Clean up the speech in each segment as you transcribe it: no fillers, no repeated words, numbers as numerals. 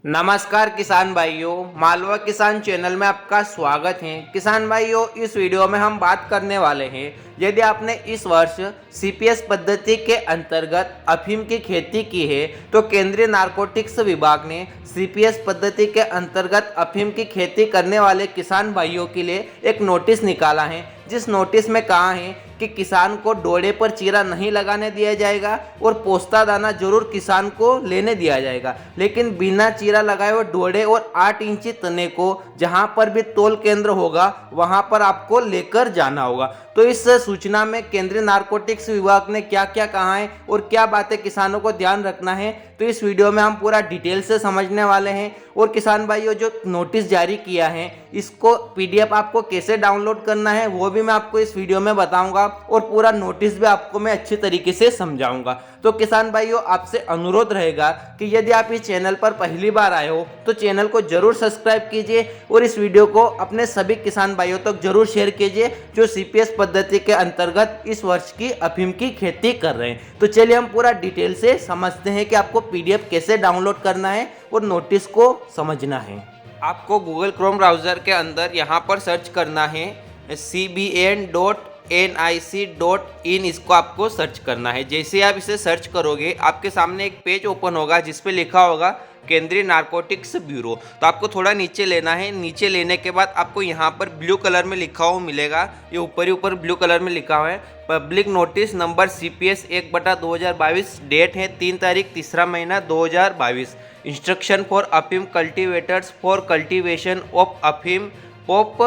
नमस्कार किसान भाइयों, मालवा किसान चैनल में आपका स्वागत है। किसान भाइयों, इस वीडियो में हम बात करने वाले हैं, यदि आपने इस वर्ष सीपीएस पद्धति के अंतर्गत अफीम की खेती की है तो केंद्रीय नारकोटिक्स विभाग ने सीपीएस पद्धति के अंतर्गत अफीम की खेती करने वाले किसान भाइयों के लिए एक नोटिस निकाला है। जिस नोटिस में कहा है कि किसान को डोडे पर चीरा नहीं लगाने दिया जाएगा और पोस्ता दाना जरूर किसान को लेने दिया जाएगा, लेकिन बिना चीरा लगाए हुए डोडे और 8 इंची तने को जहां पर भी तौल केंद्र होगा वहां पर आपको लेकर जाना होगा। तो इस सूचना में केंद्रीय नारकोटिक्स विभाग ने क्या क्या कहा है और क्या बातें किसानों को ध्यान रखना है, तो इस वीडियो में हम पूरा डिटेल से समझने वाले हैं। और किसान भाइयों, जो नोटिस जारी किया है इसको पीडीएफ आपको कैसे डाउनलोड करना है वो भी मैं आपको इस वीडियो में बताऊंगा और पूरा नोटिस भी आपको मैं अच्छी तरीके से समझाऊंगा। तो किसान भाइयों, आपसे अनुरोध रहेगा कि यदि आप इस चैनल पर पहली बार आए हो तो चैनल को जरूर सब्सक्राइब कीजिए और इस वीडियो को अपने सभी किसान भाइयों तक जरूर शेयर कीजिए जो सीपीएस पद्धति के अंतर्गत इस वर्ष की अफीम की खेती कर रहे हैं। तो चलिए हम पूरा डिटेल से समझते हैं कि आपको पीडीएफ कैसे डाउनलोड करना है और नोटिस को समझना है। आपको गूगल क्रोम ब्राउज़र के अंदर यहाँ पर सर्च करना है cbn.nic.in, इसको आपको सर्च करना है। जैसे आप इसे सर्च करोगे आपके सामने एक पेज ओपन होगा जिस पे लिखा होगा केंद्रीय नारकोटिक्स ब्यूरो। तो आपको थोड़ा नीचे लेना है। नीचे लेने के बाद आपको यहाँ पर ब्लू कलर में लिखा हुआ मिलेगा, ये ऊपर ही ऊपर ब्लू कलर में लिखा हुआ है public notice number CPS 1/2022, date है 3 तारीख 3रा महीना 2022। इंस्ट्रक्शन फॉर अफीम कल्टीवेटर्स फॉर कल्टीवेशन ऑफ अफीम poppy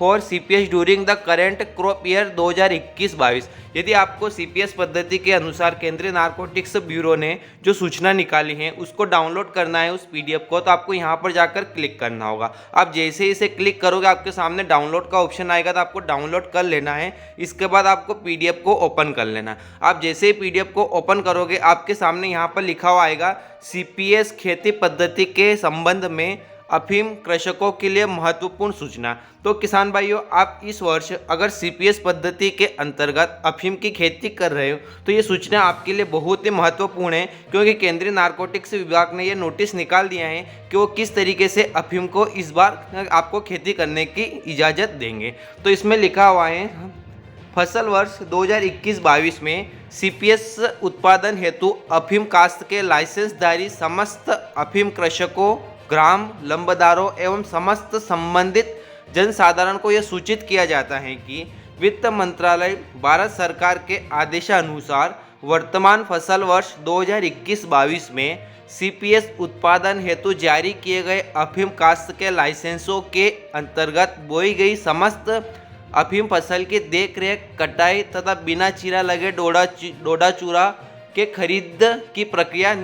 for CPS during the current crop year 2021-22। यदि आपको सीपीएस पद्धति के अनुसार केंद्रीय नारकोटिक्स ब्यूरो ने जो सूचना निकाली है उसको डाउनलोड करना है उस पीडीएफ को, तो आपको यहाँ पर जाकर क्लिक करना होगा। आप जैसे ही इसे क्लिक करोगे आपके सामने डाउनलोड का ऑप्शन आएगा, तो आपको डाउनलोड कर लेना है। इसके बाद आपको पीडीएफ को ओपन कर लेना है। आप जैसे ही पीडीएफ को ओपन करोगे आपके सामने यहाँ पर लिखा हुआ आएगा सीपीएस खेती पद्धति के संबंध में अफीम कृषकों के लिए महत्वपूर्ण सूचना। तो किसान भाइयों, आप इस वर्ष अगर सीपीएस पद्धति के अंतर्गत अफीम की खेती कर रहे हो तो ये सूचना आपके लिए बहुत ही महत्वपूर्ण है, क्योंकि केंद्रीय नारकोटिक्स विभाग ने ये नोटिस निकाल दिया है कि वो किस तरीके से अफीम को इस बार आपको खेती करने की इजाज़त देंगे। तो इसमें लिखा हुआ है फसल वर्ष 2021-22 में सीपीएस उत्पादन हेतु अफीम काश्त के लाइसेंसधारी समस्त अफीम कृषकों, ग्राम लंबदारों एवं समस्त संबंधित जनसाधारण को यह सूचित किया जाता है कि वित्त मंत्रालय भारत सरकार के आदेशानुसार वर्तमान फसल वर्ष 2021-22 में सीपीएस उत्पादन हेतु जारी किए गए अफीम काश्त के लाइसेंसों के अंतर्गत बोई गई समस्त अफीम फसल की देखरेख, कटाई तथा बिना चीरा लगे डोडा चूरा के खरीद की प्रक्रिया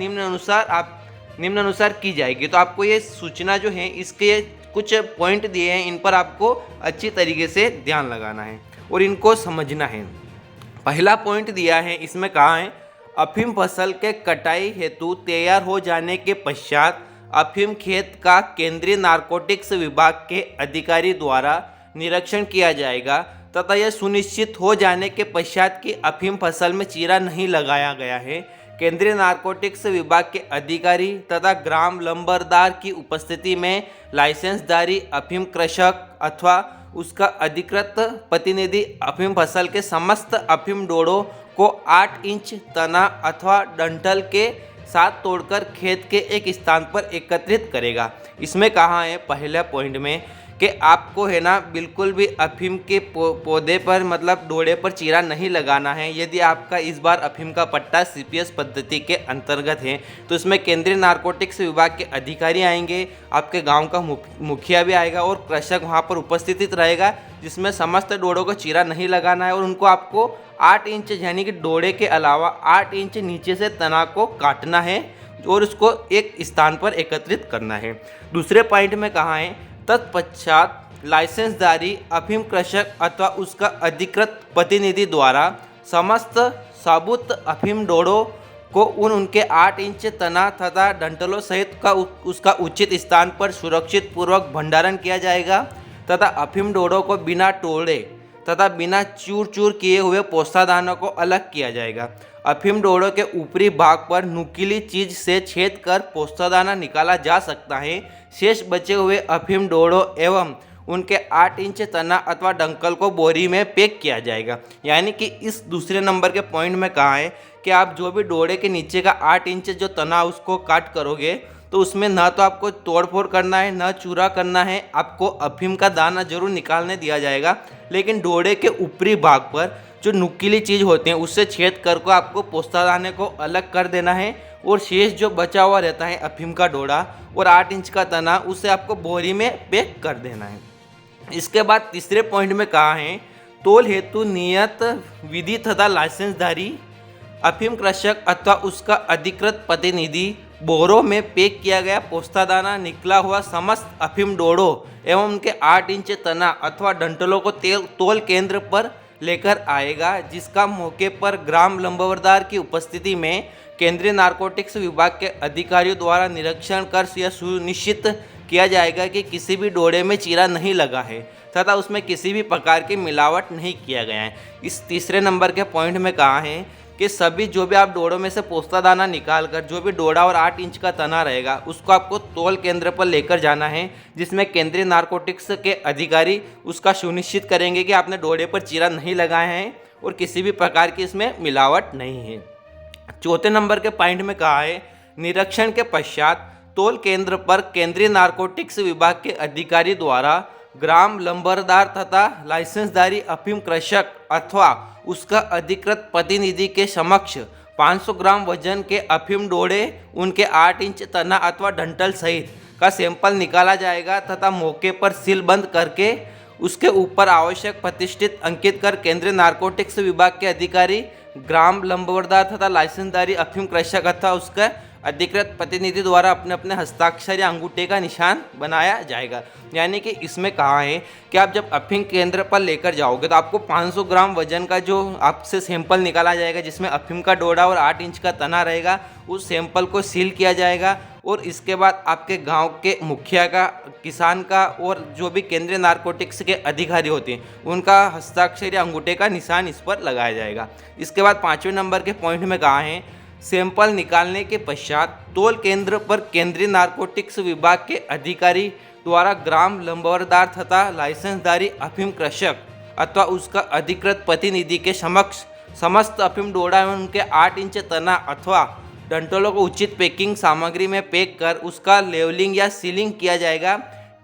निम्नानुसार की जाएगी। तो आपको ये सूचना जो है इसके कुछ पॉइंट दिए हैं, इन पर आपको अच्छी तरीके से ध्यान लगाना है और इनको समझना है। पहला पॉइंट दिया है, इसमें कहा है अफीम फसल के कटाई हेतु तैयार हो जाने के पश्चात अफीम खेत का केंद्रीय नारकोटिक्स विभाग के अधिकारी द्वारा निरीक्षण किया जाएगा तथा यह सुनिश्चित हो जाने के पश्चात कि अफीम फसल में चीरा नहीं लगाया गया है। केंद्रीय नारकोटिक्स विभाग के अधिकारी तथा ग्राम लंबरदार की उपस्थिति में लाइसेंसधारी अफीम कृषक अथवा उसका अधिकृत प्रतिनिधि अफीम फसल के समस्त अफीम डोड़ों को 8 इंच तना अथवा डंठल के साथ तोड़कर खेत के एक स्थान पर एकत्रित करेगा। इसमें कहा है पहले पॉइंट में कि आपको है ना बिल्कुल भी अफीम के पौधे पर मतलब डोड़े पर चीरा नहीं लगाना है। यदि आपका इस बार अफीम का पट्टा सीपीएस पद्धति के अंतर्गत है तो इसमें केंद्रीय नारकोटिक्स विभाग के अधिकारी आएंगे, आपके गांव का मुखिया भी आएगा और कृषक वहां पर उपस्थित रहेगा, जिसमें समस्त डोड़ों को चीरा नहीं लगाना है और उनको आपको 8 इंच यानी कि डोड़े के अलावा 8 इंच नीचे से तना को काटना है और उसको एक स्थान पर एकत्रित करना है। दूसरे पॉइंट में कहा है तत्पश्चात लाइसेंसधारी अफीम कृषक अथवा उसका अधिकृत प्रतिनिधि द्वारा समस्त साबुत अफीम डोड़ों को उनके 8 इंच तना तथा डंठलों सहित उसका उचित स्थान पर सुरक्षित पूर्वक भंडारण किया जाएगा तथा अफीम डोड़ों को बिना तोड़े तथा बिना चूर चूर किए हुए पोस्ता दानों को अलग किया जाएगा। अफीम डोड़ों के ऊपरी भाग पर नुकीली चीज से छेद कर पोस्तादाना निकाला जा सकता है। शेष बचे हुए अफीम डोड़ों एवं उनके 8 इंच तना अथवा डंकल को बोरी में पैक किया जाएगा। यानी कि इस दूसरे नंबर के पॉइंट में कहा है कि आप जो भी डोड़े के नीचे का 8 इंच जो तना उसको काट करोगे तो उसमें ना तो आपको तोड़फोड़ करना है ना चूरा करना है, आपको अफीम का दाना जरूर निकालने दिया जाएगा, लेकिन डोड़े के ऊपरी भाग पर जो नुकीली चीज़ होती है उससे छेद कर आपको पोस्तादाने को अलग कर देना है और शेष जो बचा हुआ रहता है अफीम का डोड़ा और 8 इंच का तना उसे आपको बोरी में पैक कर देना है। इसके बाद तीसरे पॉइंट में कहा है तोल हेतु नियत विधि तथा लाइसेंसधारी अफीम कृषक अथवा उसका अधिकृत प्रतिनिधि बोरों में पैक किया गया पोस्तादाना निकला हुआ समस्त अफीम डोड़ों एवं उनके 8 इंच तना अथवा डंठलों को तोल केंद्र पर लेकर आएगा, जिसका मौके पर ग्राम लंबरदार की उपस्थिति में केंद्रीय नारकोटिक्स विभाग के अधिकारियों द्वारा निरीक्षण कर यह सुनिश्चित किया जाएगा कि किसी भी डोड़े में चीरा नहीं लगा है तथा उसमें किसी भी प्रकार की मिलावट नहीं किया गया है। इस तीसरे नंबर के पॉइंट में कहा है कि सभी जो भी आप डोड़ों में से पोस्तादाना निकाल कर जो भी डोड़ा और 8 इंच का तना रहेगा उसको आपको तोल केंद्र पर लेकर जाना है, जिसमें केंद्रीय नारकोटिक्स के अधिकारी उसका सुनिश्चित करेंगे कि आपने डोड़े पर चीरा नहीं लगाए हैं और किसी भी प्रकार की इसमें मिलावट नहीं है। चौथे नंबर के पॉइंट में कहा है निरीक्षण के पश्चात तोल केंद्र पर केंद्रीय नारकोटिक्स विभाग के अधिकारी द्वारा ग्राम लंबरदार तथा लाइसेंसधारी अफीम कृषक अथवा उसका अधिकृत प्रतिनिधि के समक्ष 500 ग्राम वजन के अफीम डोड़े उनके 8 इंच तना अथवा डंठल सहित का सैंपल निकाला जाएगा तथा मौके पर सीलबंद करके उसके ऊपर आवश्यक प्रतिष्ठित अंकित कर केंद्रीय नारकोटिक्स विभाग के अधिकारी ग्राम लंबरदार तथा लाइसेंसधारी अफीम कृषक अथवा उसका अधिकृत प्रतिनिधि द्वारा अपने अपने हस्ताक्षर या अंगूठे का निशान बनाया जाएगा। यानी कि इसमें कहा है कि आप जब अफीम केंद्र पर लेकर जाओगे तो आपको 500 ग्राम वजन का जो आपसे सैंपल निकाला जाएगा जिसमें अफीम का डोड़ा और 8 इंच का तना रहेगा, उस सैंपल को सील किया जाएगा और इसके बाद आपके गांव के मुखिया का, किसान का और जो भी केंद्रीय नारकोटिक्स के अधिकारी होते हैं उनका हस्ताक्षर या अंगूठे का निशान इस पर लगाया जाएगा। इसके बाद 5वें नंबर के पॉइंट में कहा है सैंपल निकालने के पश्चात तोल केंद्र पर केंद्रीय नारकोटिक्स विभाग के अधिकारी द्वारा ग्राम लंबरदार तथा लाइसेंसधारी अफीम कृषक अथवा उसका अधिकृत प्रतिनिधि के समक्ष समस्त अफीम डोड़ा एवं उनके 8 इंच तना अथवा डंठलों को उचित पैकिंग सामग्री में पैक कर उसका लेवलिंग या सीलिंग किया जाएगा।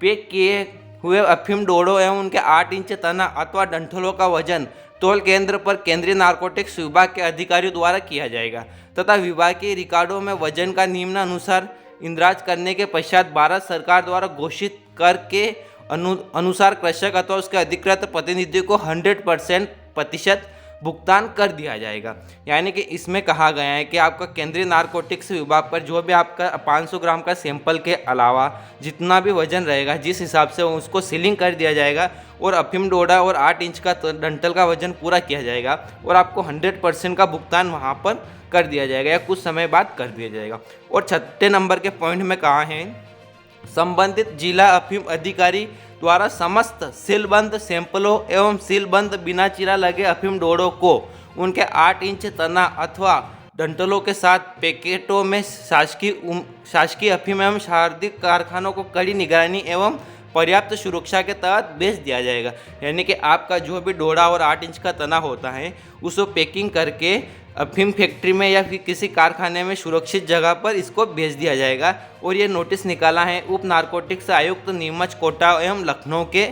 पैक किए हुए अफीम डोड़ों एवं उनके 8 इंच तना अथवा डंठलों का वजन तोल केंद्र पर केंद्रीय नारकोटिक्स विभाग के अधिकारियों द्वारा किया जाएगा तथा विभाग के रिकॉर्डों में वजन का निम्नानुसार इंद्राज करने के पश्चात भारत सरकार द्वारा घोषित कर के अनुसार कृषक अथवा उसके अधिकृत प्रतिनिधि को 100% भुगतान कर दिया जाएगा। यानी कि इसमें कहा गया है कि आपका केंद्रीय नारकोटिक्स विभाग पर जो भी आपका 500 ग्राम का सैंपल के अलावा जितना भी वजन रहेगा जिस हिसाब से उसको सीलिंग कर दिया जाएगा और अफीम डोड़ा और 8 इंच का डंठल का वजन पूरा किया जाएगा और आपको 100% का भुगतान वहाँ पर कर दिया जाएगा या कुछ समय बाद कर दिया जाएगा। और 6 नंबर के पॉइंट में कहा है संबंधित जिला अफीम अधिकारी द्वारा समस्त सीलबंद सैंपलों एवं सीलबंद बिना चीरा लगे अफीम डोड़ों को उनके 8 इंच तना अथवा डंठलों के साथ पैकेटों में शासकीय अफीम एवं शारदिक कारखानों को कड़ी निगरानी एवं पर्याप्त सुरक्षा के तहत बेच दिया जाएगा। यानी कि आपका जो भी डोड़ा और 8 इंच का तना होता है उसको पैकिंग करके अफीम फैक्ट्री में या फिर किसी कारखाने में सुरक्षित जगह पर इसको भेज दिया जाएगा। और ये नोटिस निकाला है उप नारकोटिक्स आयुक्त नीमच, कोटा एवं लखनऊ के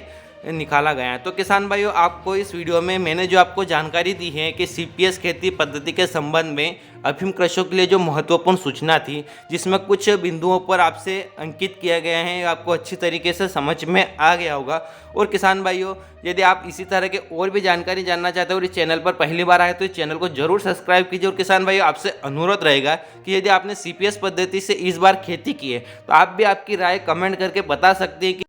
निकाला गया है। तो किसान भाइयों, आपको इस वीडियो में मैंने जो आपको जानकारी दी है कि सीपीएस खेती पद्धति के संबंध में अफीम कृषकों के लिए जो महत्वपूर्ण सूचना थी, जिसमें कुछ बिंदुओं पर आपसे अंकित किया गया है, आपको अच्छी तरीके से समझ में आ गया होगा। और किसान भाइयों, यदि आप इसी तरह के और भी जानकारी जानना चाहते हो और इस चैनल पर पहली बार आए तो इस चैनल को जरूर सब्सक्राइब कीजिए। और किसान भाइयों, आपसे अनुरोध रहेगा कि यदि आपने सीपीएस पद्धति से इस बार खेती की है तो आप भी आपकी राय कमेंट करके बता सकते हैं कि